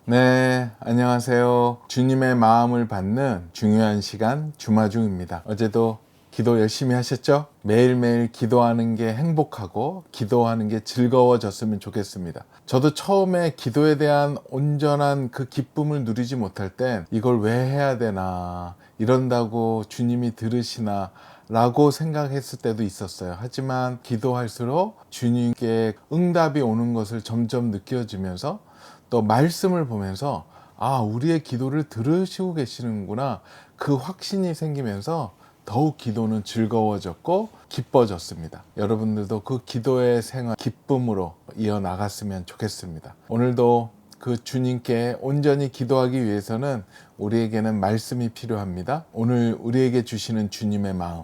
네, 안녕하세요. 주님의 마음을 받는 중요한 시간 주마중입니다. 어제도 기도 열심히 하셨죠? 매일매일 기도하는 게 행복하고 기도하는 게 즐거워졌으면 좋겠습니다. 저도 처음에 기도에 대한 온전한 그 기쁨을 누리지 못할 땐 이걸 왜 해야 되나, 이런다고 주님이 들으시나 라고 생각했을 때도 있었어요. 하지만 기도할수록 주님께 응답이 오는 것을 점점 느껴지면서 또 말씀을 보면서 우리의 기도를 들으시고 계시는구나, 그 확신이 생기면서 더욱 기도는 즐거워졌고 기뻐졌습니다. 여러분들도 그 기도의 생활 기쁨으로 이어나갔으면 좋겠습니다. 오늘도 그 주님께 온전히 기도하기 위해서는 우리에게는 말씀이 필요합니다. 오늘 우리에게 주시는 주님의 마음,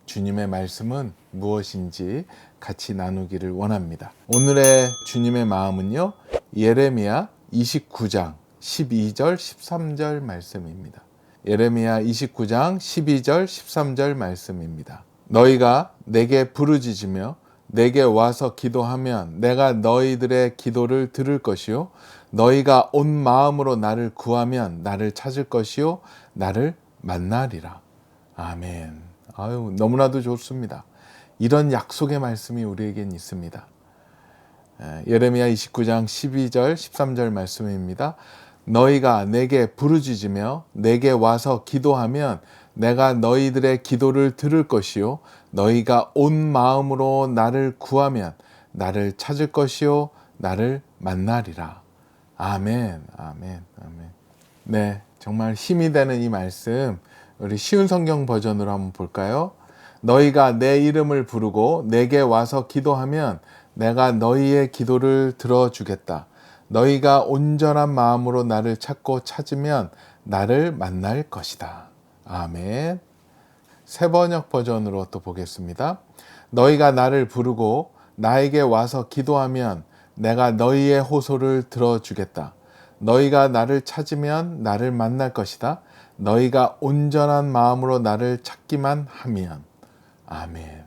주님의 말씀은 무엇인지 같이 나누기를 원합니다. 오늘의 주님의 마음은요, 예레미야 29장 12절 13절 말씀입니다. 예레미야 29장 12절 13절 말씀입니다. 너희가 내게 부르짖으며 내게 와서 기도하면 내가 너희들의 기도를 들을 것이요, 너희가 온 마음으로 나를 구하면 나를 찾을 것이요, 나를 만나리라. 아멘. 너무나도 좋습니다. 이런 약속의 말씀이 우리에겐 있습니다. 예레미야 29장 12절 13절 말씀입니다. 너희가 내게 부르짖으며 내게 와서 기도하면 내가 너희들의 기도를 들을 것이요, 너희가 온 마음으로 나를 구하면 나를 찾을 것이요, 나를 만나리라. 아멘, 아멘, 아멘. 네, 정말 힘이 되는 이 말씀, 우리 쉬운 성경 버전으로 한번 볼까요? 너희가 내 이름을 부르고 내게 와서 기도하면 내가 너희의 기도를 들어주겠다. 너희가 온전한 마음으로 나를 찾고 찾으면 나를 만날 것이다. 아멘. 새번역 버전으로 또 보겠습니다. 너희가 나를 부르고 나에게 와서 기도하면 내가 너희의 호소를 들어주겠다. 너희가 나를 찾으면 나를 만날 것이다. 너희가 온전한 마음으로 나를 찾기만 하면. 아멘.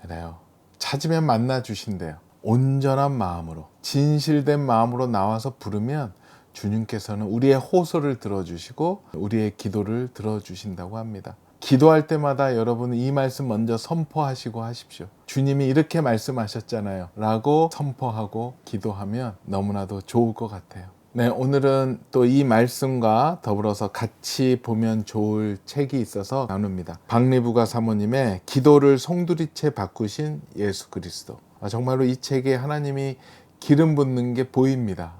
그래요. 찾으면 만나 주신대요. 온전한 마음으로, 진실된 마음으로 나와서 부르면 주님께서는 우리의 호소를 들어주시고 우리의 기도를 들어주신다고 합니다. 기도할 때마다 여러분 이 말씀 먼저 선포하시고 하십시오. 주님이 이렇게 말씀하셨잖아요 라고 선포하고 기도하면 너무나도 좋을 것 같아요. 네, 오늘은 또 이 말씀과 더불어서 같이 보면 좋을 책이 있어서 나눕니다. 박리부가 사모님의 기도를 송두리째 바꾸신 예수 그리스도. 정말로 이 책에 하나님이 기름 붓는 게 보입니다.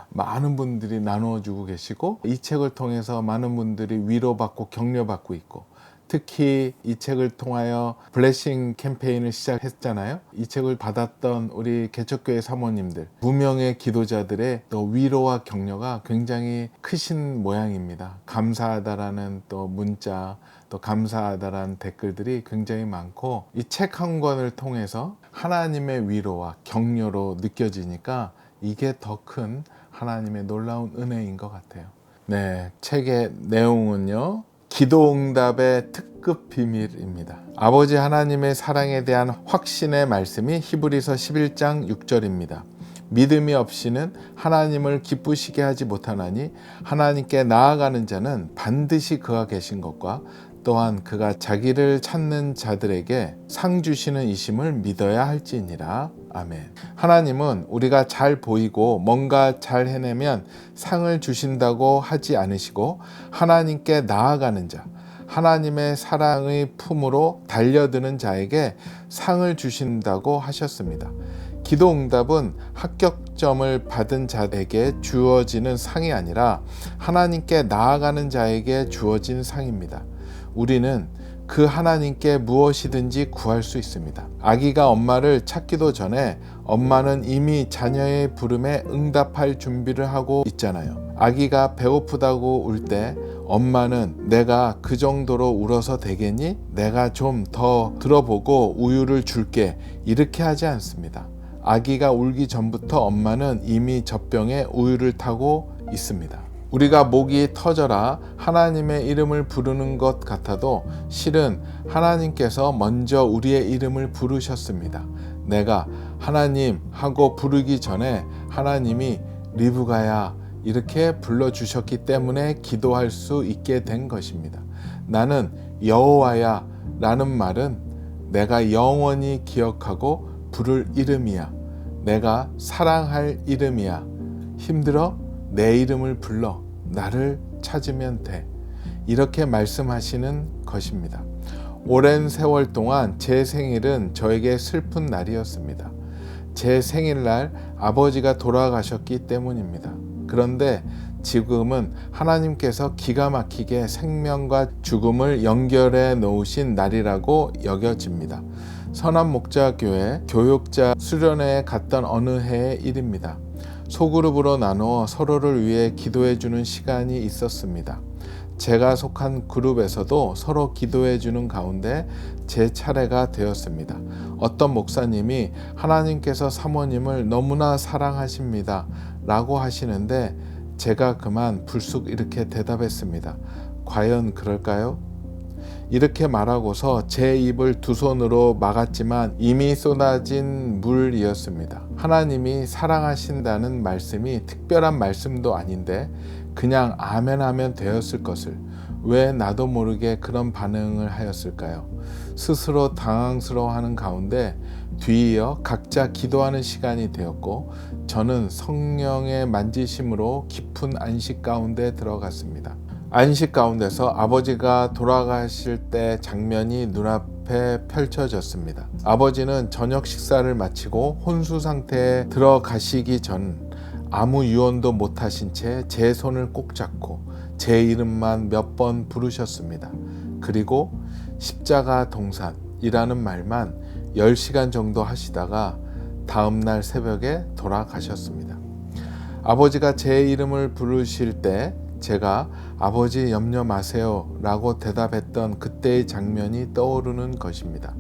많은 분들이 나누어주고 계시고 이 책을 통해서 많은 분들이 위로받고 격려받고 있고, 특히 이 책을 통하여 블레싱 캠페인을 시작했잖아요. 이 책을 받았던 우리 개척교회 사모님들, 무명의 기도자들의 또 위로와 격려가 굉장히 크신 모양입니다. 감사하다라는 또 문자, 또 감사하다라는 댓글들이 굉장히 많고, 이 책 한 권을 통해서 하나님의 위로와 격려로 느껴지니까 이게 더 큰 하나님의 놀라운 은혜인 것 같아요. 네, 책의 내용은요, 기도응답의 특급 비밀입니다. 아버지 하나님의 사랑에 대한 확신의 말씀이 히브리서 11장 6절입니다. 믿음이 없이는 하나님을 기쁘시게 하지 못하나니 하나님께 나아가는 자는 반드시 그가 계신 것과 또한 그가 자기를 찾는 자들에게 상 주시는 이심을 믿어야 할지니라. 아멘. 하나님은 우리가 잘 보이고 뭔가 잘 해내면 상을 주신다고 하지 않으시고, 하나님께 나아가는 자, 하나님의 사랑의 품으로 달려드는 자에게 상을 주신다고 하셨습니다. 기도 응답은 합격점을 받은 자에게 주어지는 상이 아니라 하나님께 나아가는 자에게 주어진 상입니다. 우리는 그 하나님께 무엇이든지 구할 수 있습니다. 아기가 엄마를 찾기도 전에 엄마는 이미 자녀의 부름에 응답할 준비를 하고 있잖아요. 아기가 배고프다고 울 때 엄마는 내가 그 정도로 울어서 되겠니? 내가 좀 더 들어보고 우유를 줄게, 이렇게 하지 않습니다. 아기가 울기 전부터 엄마는 이미 젖병에 우유를 타고 있습니다. 우리가 목이 터져라 하나님의 이름을 부르는 것 같아도 실은 하나님께서 먼저 우리의 이름을 부르셨습니다. 내가 하나님 하고 부르기 전에 하나님이 리브가야 이렇게 불러주셨기 때문에 기도할 수 있게 된 것입니다. 나는 여호와야 라는 말은 내가 영원히 기억하고 부를 이름이야. 내가 사랑할 이름이야. 힘들어? 내 이름을 불러. 나를 찾으면 돼. 이렇게 말씀하시는 것입니다. 오랜 세월 동안 제 생일은 저에게 슬픈 날이었습니다. 제 생일날 아버지가 돌아가셨기 때문입니다. 그런데 지금은 하나님께서 기가 막히게 생명과 죽음을 연결해 놓으신 날이라고 여겨집니다. 선한목자교회 교육자 수련회에 갔던 어느 해의 일입니다. 소그룹으로 나누어 서로를 위해 기도해 주는 시간이 있었습니다. 제가 속한 그룹에서도 서로 기도해 주는 가운데 제 차례가 되었습니다. 어떤 목사님이 하나님께서 사모님을 너무나 사랑하십니다 라고 하시는데 제가 그만 불쑥 이렇게 대답했습니다. 과연 그럴까요? 이렇게 말하고서 제 입을 두 손으로 막았지만 이미 쏟아진 물이었습니다. 하나님이 사랑하신다는 말씀이 특별한 말씀도 아닌데 그냥 아멘 하면 되었을 것을 왜 나도 모르게 그런 반응을 하였을까요? 스스로 당황스러워하는 가운데 뒤이어 각자 기도하는 시간이 되었고 저는 성령의 만지심으로 깊은 안식 가운데 들어갔습니다. 안식 가운데서 아버지가 돌아가실 때 장면이 눈앞에 펼쳐졌습니다. 아버지는 저녁 식사를 마치고 혼수 상태에 들어가시기 전 아무 유언도 못하신 채 제 손을 꼭 잡고 제 이름만 몇 번 부르셨습니다. 그리고 십자가 동산이라는 말만 10시간 정도 하시다가 다음날 새벽에 돌아가셨습니다. 아버지가 제 이름을 부르실 때 제가 아버지 염려 마세요 라고 대답했던 그때의 장면이 떠오르는 것입니다.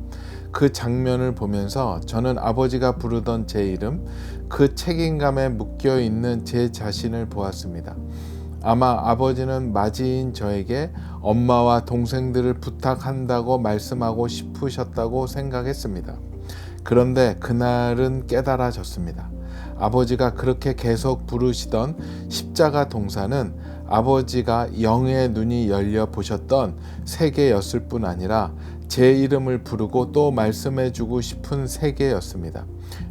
그 장면을 보면서 저는 아버지가 부르던 제 이름, 그 책임감에 묶여 있는 제 자신을 보았습니다. 아마 아버지는 맞이인 저에게 엄마와 동생들을 부탁한다고 말씀하고 싶으셨다고 생각했습니다. 그런데 그날은 깨달아졌습니다. 아버지가 그렇게 계속 부르시던 십자가 동산은 아버지가 영의 눈이 열려 보셨던 세계였을 뿐 아니라 제 이름을 부르고 또 말씀해주고 싶은 세계였습니다.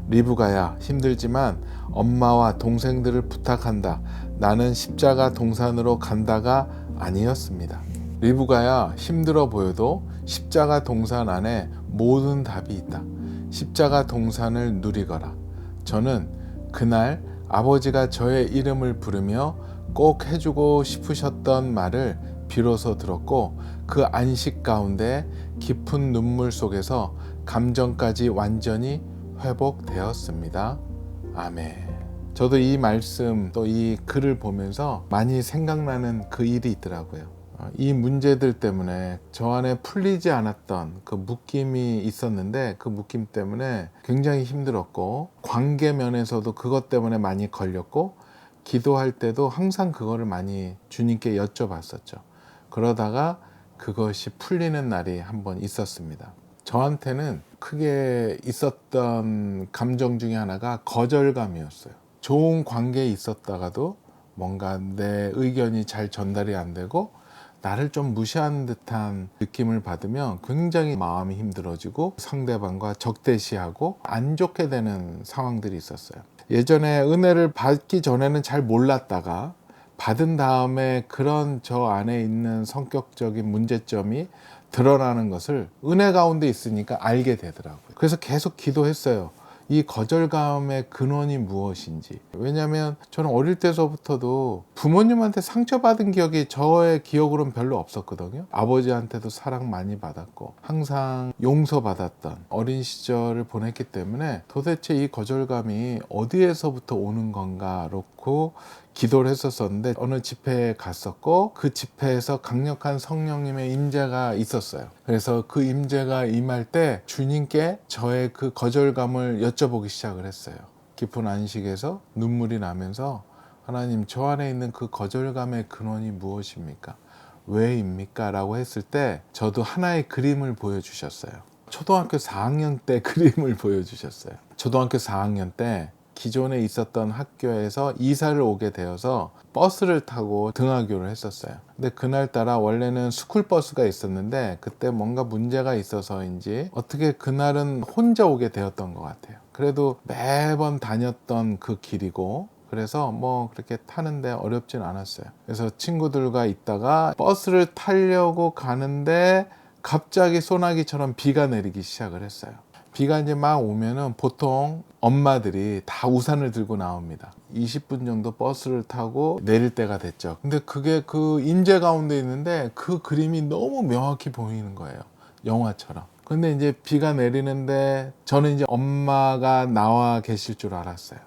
리브가야, 힘들지만 엄마와 동생들을 부탁한다. 나는 십자가 동산으로 간다가 아니었습니다. 리브가야, 힘들어 보여도 십자가 동산 안에 모든 답이 있다. 십자가 동산을 누리거라. 저는 그날 아버지가 저의 이름을 부르며 꼭 해주고 싶으셨던 말을 비로소 들었고 그 안식 가운데 깊은 눈물 속에서 감정까지 완전히 회복되었습니다. 아멘. 저도 이 말씀 또 이 글을 보면서 많이 생각나는 그 일이 있더라고요. 이 문제들 때문에 저 안에 풀리지 않았던 그 묶임이 있었는데 그 묶임 때문에 굉장히 힘들었고 관계 면에서도 그것 때문에 많이 걸렸고 기도할 때도 항상 그거를 많이 주님께 여쭤봤었죠. 그러다가 그것이 풀리는 날이 한번 있었습니다. 저한테는 크게 있었던 감정 중에 하나가 거절감이었어요. 좋은 관계에 있었다가도 뭔가 내 의견이 잘 전달이 안 되고 나를 좀 무시하는 듯한 느낌을 받으면 굉장히 마음이 힘들어지고 상대방과 적대시하고 안 좋게 되는 상황들이 있었어요. 예전에 은혜를 받기 전에는 잘 몰랐다가 받은 다음에 그런 저 안에 있는 성격적인 문제점이 드러나는 것을 은혜 가운데 있으니까 알게 되더라고요. 그래서 계속 기도했어요. 이 거절감의 근원이 무엇인지. 왜냐하면 저는 어릴 때서부터도 부모님한테 상처받은 기억이 저의 기억으로는 별로 없었거든요. 아버지한테도 사랑 많이 받았고 항상 용서받았던 어린 시절을 보냈기 때문에 도대체 이 거절감이 어디에서부터 오는 건가 놓고 기도를 했었었는데 어느 집회에 갔었고 그 집회에서 강력한 성령님의 임재가 있었어요. 그래서 그 임재가 임할 때 주님께 저의 그 거절감을 여쭤보기 시작을 했어요. 깊은 안식에서 눈물이 나면서 하나님, 저 안에 있는 그 거절감의 근원이 무엇입니까? 왜입니까? 라고 했을 때 저도 하나의 그림을 보여주셨어요. 초등학교 4학년 때 그림을 보여주셨어요. 초등학교 4학년 때 기존에 있었던 학교에서 이사를 오게 되어서 버스를 타고 등하교를 했었어요. 근데 그날따라 원래는 스쿨버스가 있었는데 그때 뭔가 문제가 있어서인지 어떻게 그날은 혼자 오게 되었던 것 같아요. 그래도 매번 다녔던 그 길이고 그래서 뭐 그렇게 타는데 어렵진 않았어요. 그래서 친구들과 있다가 버스를 타려고 가는데 갑자기 소나기처럼 비가 내리기 시작을 했어요. 비가 이제 막 오면은 보통 엄마들이 다 우산을 들고 나옵니다. 20분 정도 버스를 타고 내릴 때가 됐죠. 근데 그게 그 임재 가운데 있는데 그 그림이 너무 명확히 보이는 거예요. 영화처럼. 근데 이제 비가 내리는데 저는 이제 엄마가 나와 계실 줄 알았어요.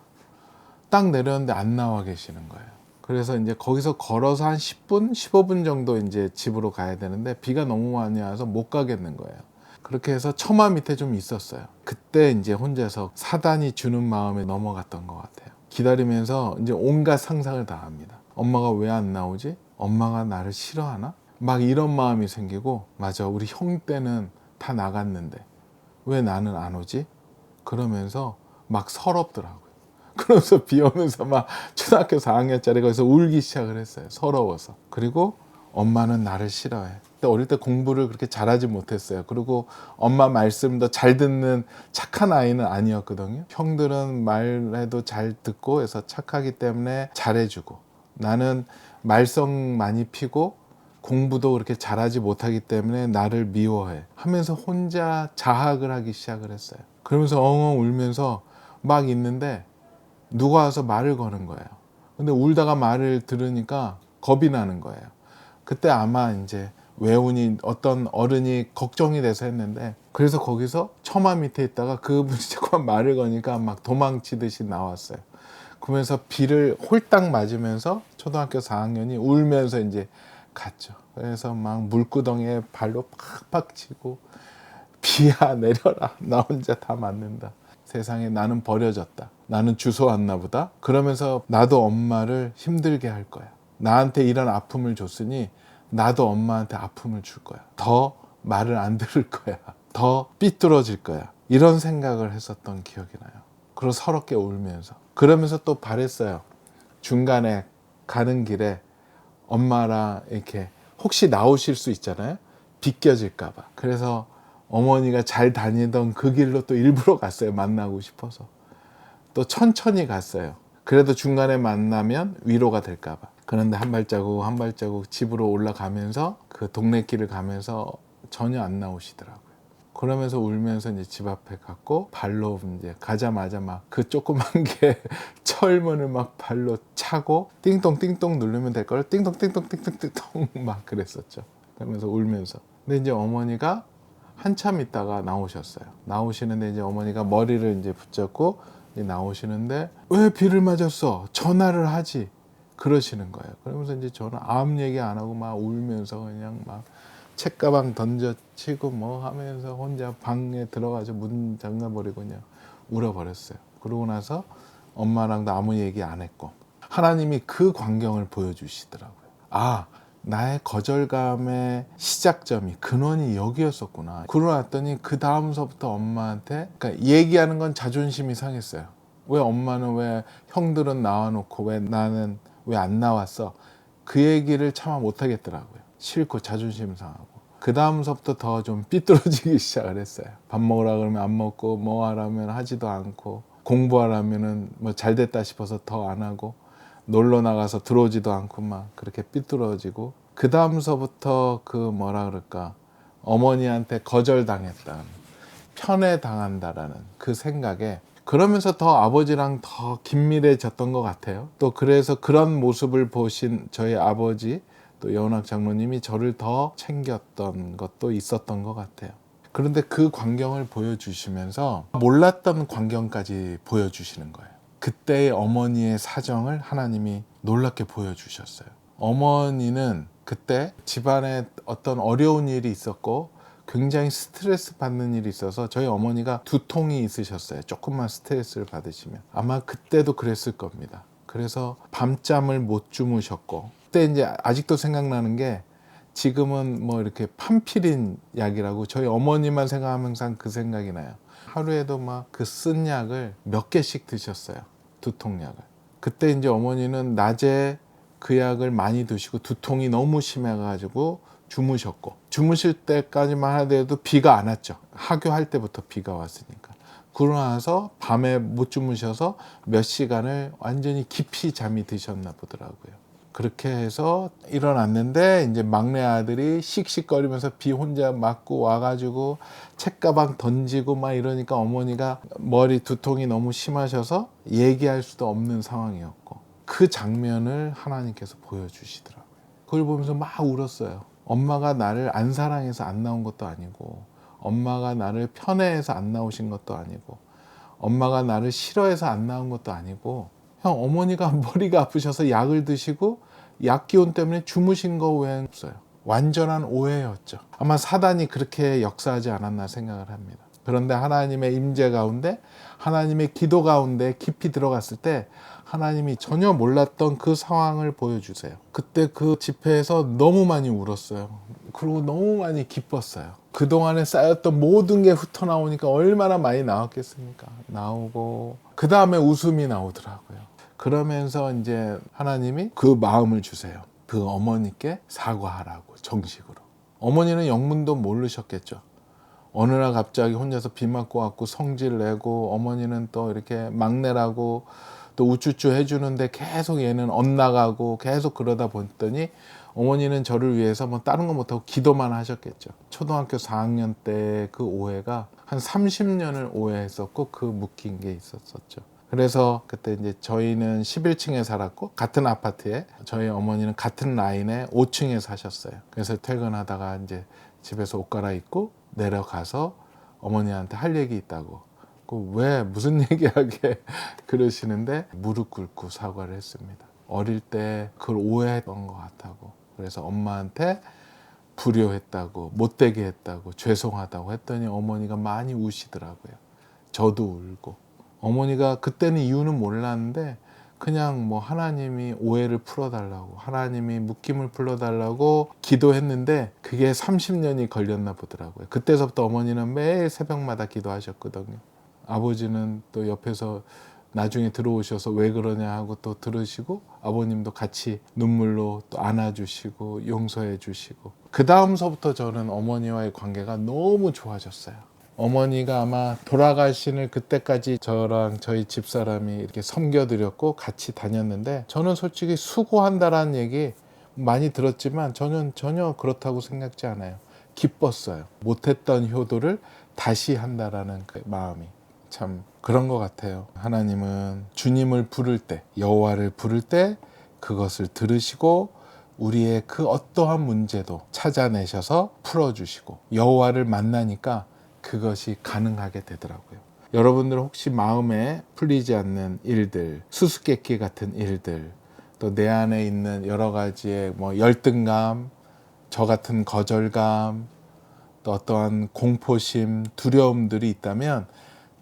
딱 내렸는데 안 나와 계시는 거예요. 그래서 이제 거기서 걸어서 한 10분, 15분 정도 이제 집으로 가야 되는데 비가 너무 많이 와서 못 가겠는 거예요. 그렇게 해서 처마 밑에 좀 있었어요. 그때 이제 혼자서 사단이 주는 마음에 넘어갔던 것 같아요. 기다리면서 이제 온갖 상상을 다 합니다. 엄마가 왜 안 나오지? 엄마가 나를 싫어하나? 막 이런 마음이 생기고, 맞아, 우리 형 때는 다 나갔는데 왜 나는 안 오지? 그러면서 막 서럽더라고요. 그러면서 비 오면서 막 초등학교 4학년짜리 거기서 울기 시작을 했어요. 서러워서. 그리고 엄마는 나를 싫어해. 근데 어릴 때 공부를 그렇게 잘하지 못했어요. 그리고 엄마 말씀도 잘 듣는 착한 아이는 아니었거든요. 형들은 말해도 잘 듣고 해서 착하기 때문에 잘해주고, 나는 말썽 많이 피고 공부도 그렇게 잘하지 못하기 때문에 나를 미워해 하면서 혼자 자학을 하기 시작을 했어요. 그러면서 엉엉 울면서 막 있는데 누가 와서 말을 거는 거예요. 근데 울다가 말을 들으니까 겁이 나는 거예요. 그때 아마 이제 외운이 어떤 어른이 걱정이 돼서 했는데, 그래서 거기서 처마 밑에 있다가 그분이 자꾸만 말을 거니까 막 도망치듯이 나왔어요. 그러면서 비를 홀딱 맞으면서 초등학교 4학년이 울면서 이제 갔죠. 그래서 막 물구덩이에 발로 팍팍 치고, 비야 내려라, 나 혼자 다 맞는다, 세상에 나는 버려졌다, 나는 주워왔나 보다, 그러면서 나도 엄마를 힘들게 할 거야, 나한테 이런 아픔을 줬으니 나도 엄마한테 아픔을 줄 거야, 더 말을 안 들을 거야, 더 삐뚤어질 거야, 이런 생각을 했었던 기억이 나요. 그리고 서럽게 울면서, 그러면서 또 바랬어요. 중간에 가는 길에 엄마랑 이렇게 혹시 나오실 수 있잖아요, 비껴질까 봐. 그래서 어머니가 잘 다니던 그 길로 또 일부러 갔어요. 만나고 싶어서. 또 천천히 갔어요. 그래도 중간에 만나면 위로가 될까 봐. 그런데 한 발자국 한 발자국 집으로 올라가면서 그 동네 길을 가면서 전혀 안 나오시더라고요. 그러면서 울면서 이제 집 앞에 갔고, 발로 이제 가자마자 막 그 조그만 게 철문을 막 발로 차고 띵동 띵동 누르면 될 걸 띵동 띵동 띵동 띵동 막 그랬었죠. 그러면서 울면서. 근데 이제 어머니가 한참 있다가 나오셨어요. 나오시는데 이제 어머니가 머리를 이제 붙잡고 나오시는데, 왜 비를 맞았어? 전화를 하지. 그러시는 거예요. 그러면서 이제 저는 아무 얘기 안 하고 막 울면서 그냥 막 책가방 던져치고 뭐 하면서 혼자 방에 들어가서 문 잠가버리고 그냥 울어버렸어요. 그러고 나서 엄마랑도 아무 얘기 안 했고, 하나님이 그 광경을 보여주시더라고요. 아, 나의 거절감의 시작점이, 근원이 여기였었구나. 그러고 났더니 그 다음서부터 엄마한테, 그러니까 얘기하는 건 자존심이 상했어요. 왜 엄마는, 왜 형들은 나와놓고 왜 나는 왜 안 나왔어? 그 얘기를 차마 못하겠더라고요. 싫고 자존심 상하고. 그 다음서부터 더 좀 삐뚤어지기 시작을 했어요. 밥 먹으라 그러면 안 먹고, 뭐 하라면 하지도 않고, 공부하라면은 뭐 잘 됐다 싶어서 더 안 하고, 놀러 나가서 들어오지도 않고 막 그렇게 삐뚤어지고, 그 다음서부터 그 뭐라 그럴까, 어머니한테 거절당했다, 편애당한다라는 그 생각에, 그러면서 더 아버지랑 더 긴밀해졌던 것 같아요. 또 그래서 그런 모습을 보신 저희 아버지, 또 여운학 장로님이 저를 더 챙겼던 것도 있었던 것 같아요. 그런데 그 광경을 보여주시면서 몰랐던 광경까지 보여주시는 거예요. 그때의 어머니의 사정을 하나님이 놀랍게 보여주셨어요. 어머니는 그때 집안에 어떤 어려운 일이 있었고 굉장히 스트레스 받는 일이 있어서, 저희 어머니가 두통이 있으셨어요. 조금만 스트레스를 받으시면. 아마 그때도 그랬을 겁니다. 그래서 밤잠을 못 주무셨고, 그때 이제 아직도 생각나는 게, 지금은 뭐 이렇게 판피린 약이라고, 저희 어머니만 생각하면 항상 그 생각이 나요. 하루에도 막 그 쓴 약을 몇 개씩 드셨어요. 두통약을. 그때 이제 어머니는 낮에 그 약을 많이 드시고 두통이 너무 심해가지고 주무셨고, 주무실 때까지만 하더라도 비가 안 왔죠. 하교할 때부터 비가 왔으니까. 그러고 나서 밤에 못 주무셔서 몇 시간을 완전히 깊이 잠이 드셨나 보더라고요. 그렇게 해서 일어났는데 이제 막내 아들이 씩씩거리면서 비 혼자 맞고 와가지고 책가방 던지고 막 이러니까 어머니가 머리 두통이 너무 심하셔서 얘기할 수도 없는 상황이었고, 그 장면을 하나님께서 보여주시더라고요. 그걸 보면서 막 울었어요. 엄마가 나를 안 사랑해서 안 나온 것도 아니고, 엄마가 나를 편애해서 안 나오신 것도 아니고, 엄마가 나를 싫어해서 안 나온 것도 아니고, 형, 어머니가 머리가 아프셔서 약을 드시고 약 기운 때문에 주무신 거 외엔 없어요. 완전한 오해였죠. 아마 사단이 그렇게 역사하지 않았나 생각을 합니다. 그런데 하나님의 임재 가운데, 하나님의 기도 가운데 깊이 들어갔을 때 하나님이 전혀 몰랐던 그 상황을 보여주세요. 그때 그 집회에서 너무 많이 울었어요. 그리고 너무 많이 기뻤어요. 그동안에 쌓였던 모든 게 흩어나오니까 얼마나 많이 나왔겠습니까? 나오고 그 다음에 웃음이 나오더라고요. 그러면서 이제 하나님이 그 마음을 주세요. 그 어머니께 사과하라고, 정식으로. 어머니는 영문도 모르셨겠죠. 어느 날 갑자기 혼자서 비 맞고 왔고 성질 내고, 어머니는 또 이렇게 막내라고 또 우쭈쭈 해주는데 계속 얘는 엇나가고 계속 그러다 보더니 어머니는 저를 위해서 뭐 다른 거 못하고 기도만 하셨겠죠. 초등학교 4학년 때 그 오해가 한 30년을 오해했었고, 그 묶인 게 있었었죠. 그래서 그때 이제 저희는 11층에 살았고 같은 아파트에, 저희 어머니는 같은 라인에 5층에 사셨어요. 그래서 퇴근하다가 이제 집에서 옷 갈아입고 내려가서 어머니한테 할 얘기 있다고, 왜 무슨 얘기하게 그러시는데 무릎 꿇고 사과를 했습니다. 어릴 때 그걸 오해했던 것 같다고. 그래서 엄마한테 불효했다고, 못되게 했다고, 죄송하다고 했더니 어머니가 많이 우시더라고요. 저도 울고. 어머니가 그때는 이유는 몰랐는데 그냥 뭐 하나님이 오해를 풀어달라고, 하나님이 묶임을 풀어달라고 기도했는데 그게 30년이 걸렸나 보더라고요. 그때서부터 어머니는 매일 새벽마다 기도하셨거든요. 아버지는 또 옆에서 나중에 들어오셔서 왜 그러냐 하고 또 들으시고, 아버님도 같이 눈물로 또 안아주시고 용서해 주시고, 그 다음서부터 저는 어머니와의 관계가 너무 좋아졌어요. 어머니가 아마 돌아가시는 그때까지 저랑 저희 집사람이 이렇게 섬겨드렸고 같이 다녔는데, 저는 솔직히 수고한다라는 얘기 많이 들었지만 저는 전혀 그렇다고 생각지 않아요. 기뻤어요. 못했던 효도를 다시 한다라는 그 마음이 참 그런 것 같아요. 하나님은 주님을 부를 때, 여호와를 부를 때 그것을 들으시고 우리의 그 어떠한 문제도 찾아내셔서 풀어주시고, 여호와를 만나니까 그것이 가능하게 되더라고요. 여러분들 혹시 마음에 풀리지 않는 일들, 수수께끼 같은 일들, 또 내 안에 있는 여러 가지의 뭐 열등감, 저 같은 거절감, 또 어떠한 공포심, 두려움들이 있다면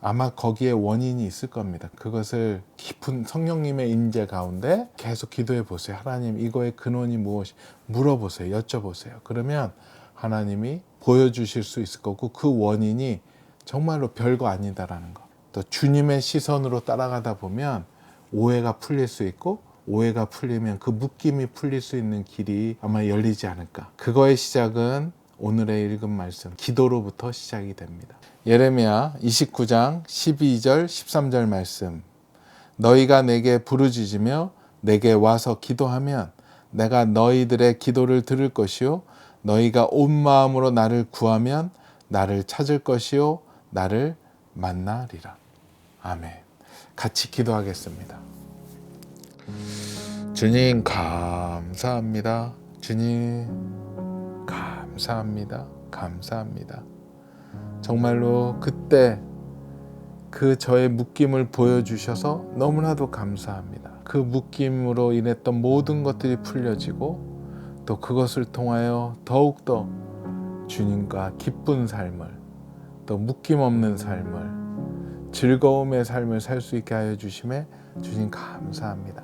아마 거기에 원인이 있을 겁니다. 그것을 깊은 성령님의 인재 가운데 계속 기도해 보세요. 하나님, 이거의 근원이 무엇이? 물어보세요. 여쭤보세요. 그러면 하나님이 보여주실 수 있을 거고, 그 원인이 정말로 별거 아니다라는 거. 또 주님의 시선으로 따라가다 보면 오해가 풀릴 수 있고, 오해가 풀리면 그 묶임이 풀릴 수 있는 길이 아마 열리지 않을까. 그거의 시작은 오늘의 읽은 말씀, 기도로부터 시작이 됩니다. 예레미야 29장 12절 13절 말씀. 너희가 내게 부르짖으며 내게 와서 기도하면 내가 너희들의 기도를 들을 것이요, 너희가 온 마음으로 나를 구하면 나를 찾을 것이요, 나를 만나리라. 아멘. 같이 기도하겠습니다. 주님 감사합니다. 주님 감사합니다. 감사합니다. 정말로 그때 그 저의 묶임을 보여주셔서 너무나도 감사합니다. 그 묶임으로 인했던 모든 것들이 풀려지고, 또 그것을 통하여 더욱더 주님과 기쁜 삶을, 또 묶임 없는 삶을, 즐거움의 삶을 살 수 있게 하여 주심에 주님 감사합니다.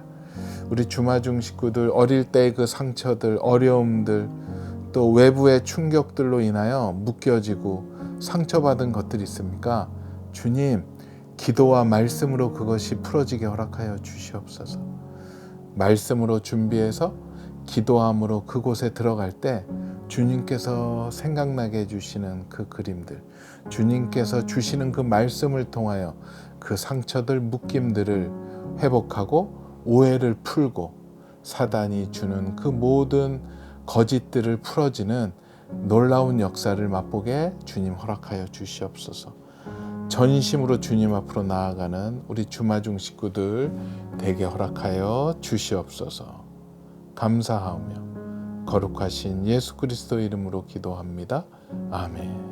우리 주마중 식구들, 어릴 때의 그 상처들, 어려움들, 또 외부의 충격들로 인하여 묶여지고 상처받은 것들이 있습니까? 주님, 기도와 말씀으로 그것이 풀어지게 허락하여 주시옵소서. 말씀으로 준비해서 기도함으로 그곳에 들어갈 때 주님께서 생각나게 해주시는 그 그림들, 주님께서 주시는 그 말씀을 통하여 그 상처들, 묶임들을 회복하고 오해를 풀고 사단이 주는 그 모든 거짓들을 풀어지는 놀라운 역사를 맛보게 주님 허락하여 주시옵소서. 전심으로 주님 앞으로 나아가는 우리 주마중 식구들 되게 허락하여 주시옵소서. 감사하며 거룩하신 예수 그리스도 이름으로 기도합니다. 아멘.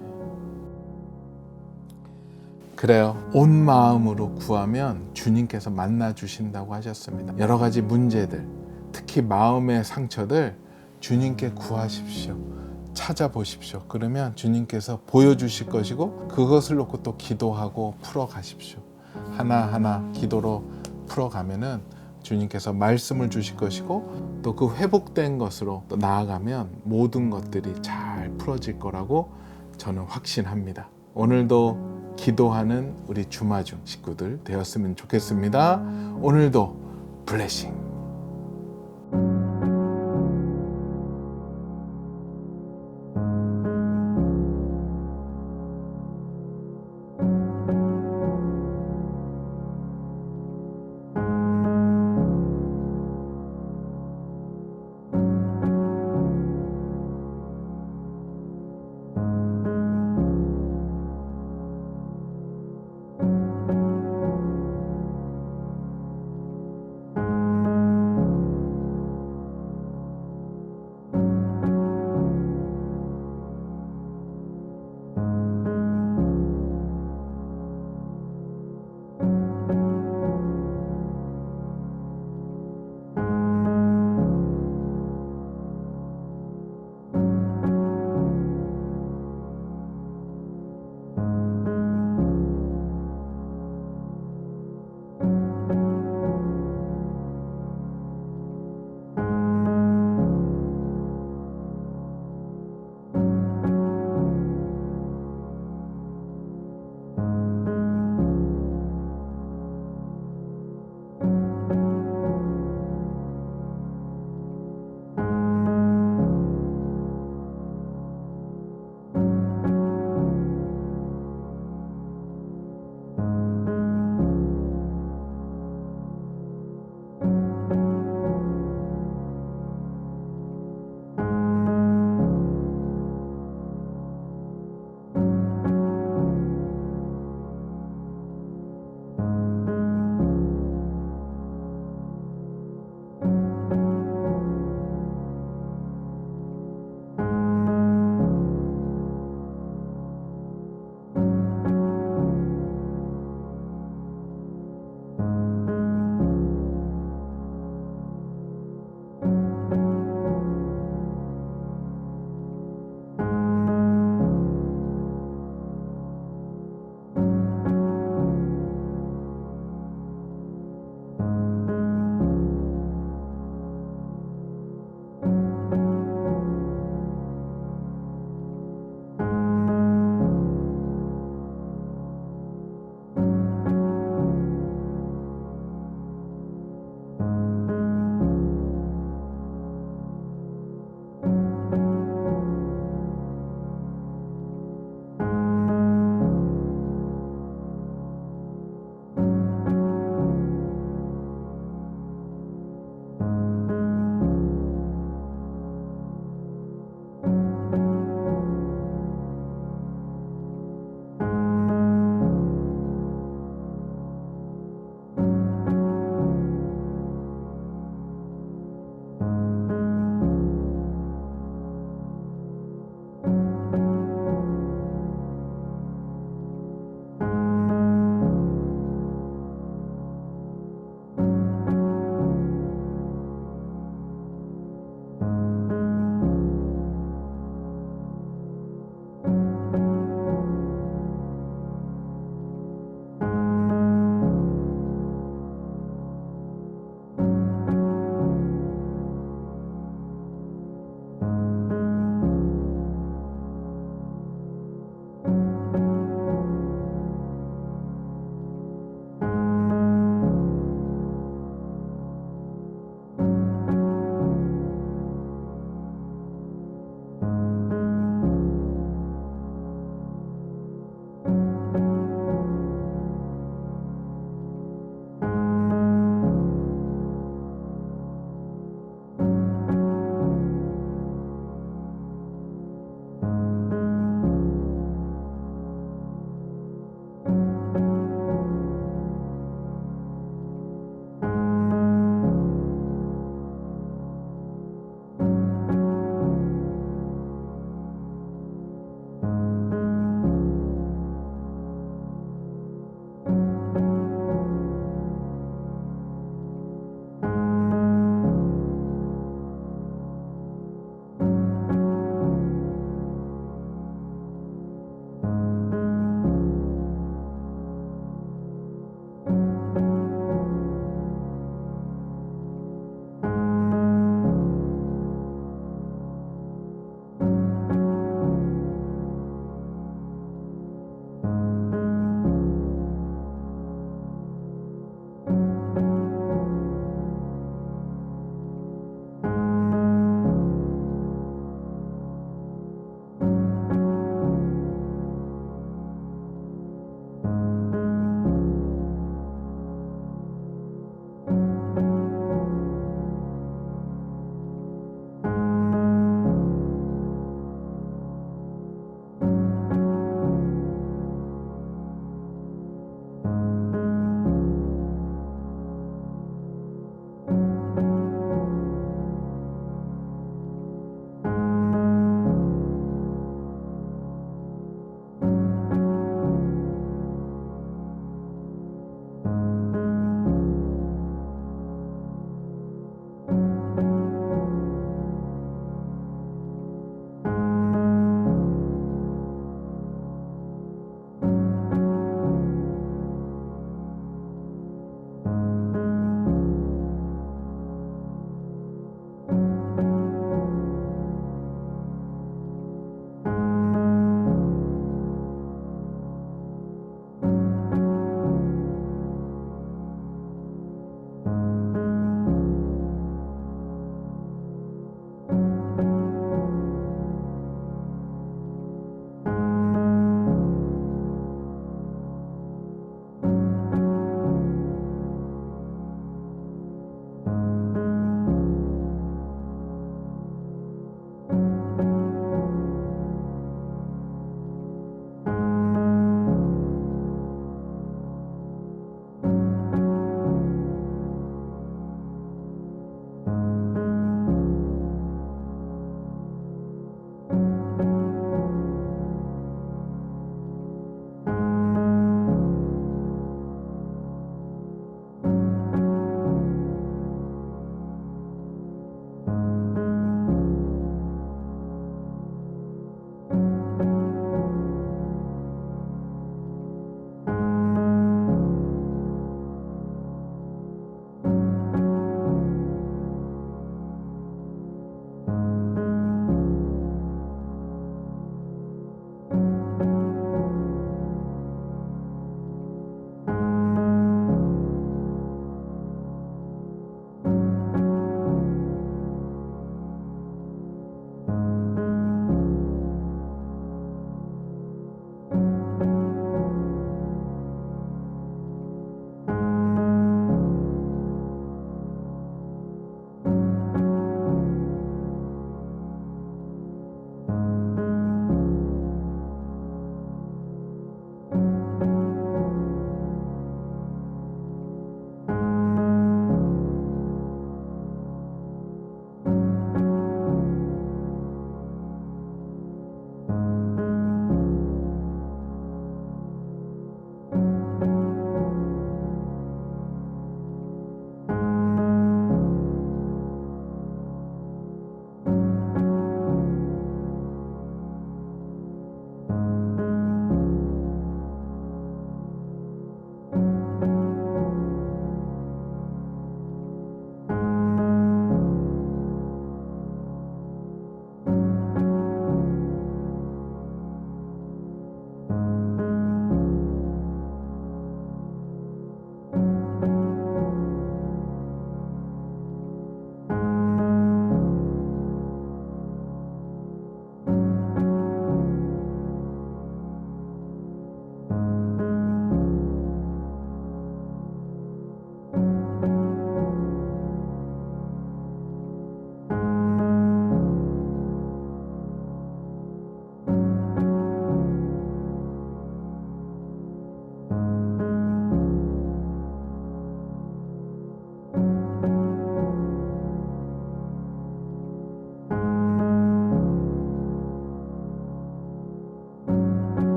그래요. 온 마음으로 구하면 주님께서 만나 주신다고 하셨습니다. 여러 가지 문제들, 특히 마음의 상처들 주님께 구하십시오. 찾아보십시오. 그러면 주님께서 보여주실 것이고 그것을 놓고 또 기도하고 풀어가십시오. 하나하나 기도로 풀어가면은 주님께서 말씀을 주실 것이고 또 그 회복된 것으로 또 나아가면 모든 것들이 잘 풀어질 거라고 저는 확신합니다. 오늘도 기도하는 우리 주마중 식구들 되었으면 좋겠습니다. 오늘도 블레싱.